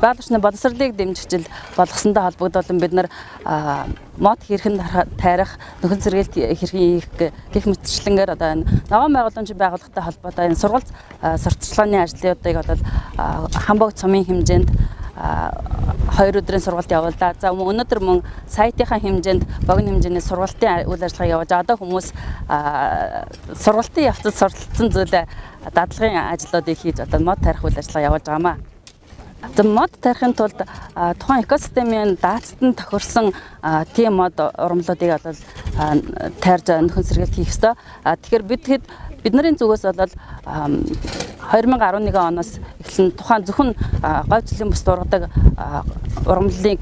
байгалийн боловсролыг дэмжиж болгосонтой холбогдуулан бид нар мод хэрхэн тайрах, нөхөн сэргээлт хэрхэн хийх гэх мэтчлэнгээр одоо энэ ногоон байгууламжийн байгууллагатай холбоотой энэ сургалт сурталчилгааны ажлуудыг одоо хамбогд сумын хэмжээнд 2 өдрийн сургалт явууллаа. За өнөөдөр мөн сайтынхаа хэмжээнд богино хэмжээний сургалтын үйл ажиллагаа явуулж одоо хүмүүс сургалтын явцад сурталчилсан зүйлээ дадлагын ажлуудыг хийж одоо мод тарих үйл ажиллагаа явуулж байгаамаа. За мод тарихын тулд тухайн экосистемийн даацтанд тохирсон тийм мод урамлуудыг бол тайрж нөхөн сэргээлт хийх ёстой. Тэгэхээр бидний зүгээс бол 2011 оноос эхлэн тухайн зөвхөн говь цэлийн бус дургадаг урамлалыг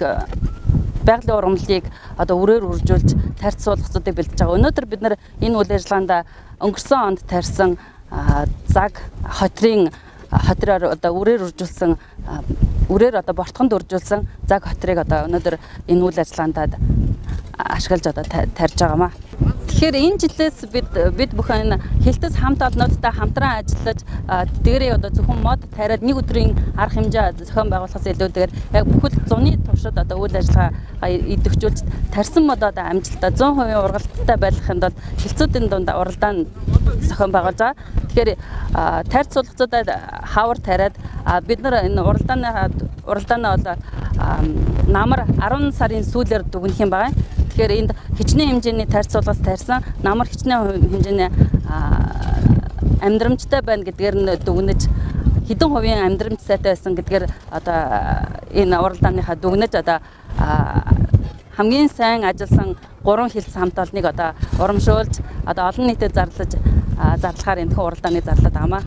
байгалийн урамлалыг одоо үрээр үржүүлж тарьц суулгацуудыг бэлдэж байгаа. Өнөөдөр бид нар энэ үйл ажиллагаанд өнгөрсөн онд тарьсан заг хотроор одоо үрээр үржүүлсэн үрээр одоо бортгонд үржүүлсэн заг хотрыг одоо өнөөдөр энэ үйл ажиллагаанд ашиглаж одоо тарьж байгаамаа. Тэгэхээр энэ жилээс бид бүхэн хилтэс хамт олнуудтай хамтран ажиллаж дээрээ одоо зөвхөн мод тариад нэг өдрийн арга хэмжээ зохион байгуулахаас илүүтэйгээр яг бүхэл зуны туршид одоо үйл ажиллагаа идэвхжүүлж тарьсан мод одоо амжилттай 100% ургалттай байлгахын тулд хилцүүдийн дунд уралдаан зохион байгуулж байгаа. Тэгэхээр тарьц суулгацуудад хавар тариад бид нар энэ уралдаанаа бол намар 10 сарын сүүлээр дүгнэх юм байна. Тэгэхээр энд хичнээн хэмжээний тарьц суулгаас тарьсан намар хичнээн хэмжээний амьдрамжтай байна гэдгээр нь дүгнэж хэдэн хувийн амьдрамж сайтай байсан гэдгээр одоо энэ уралдааныхаа дүгнэж одоо хамгийн сайн ажилласан 3 хилц хамт олныг одоо урамшуулж одоо олон нийтэд зарлахаар энэ уралдааны зарлаад байгаамаа.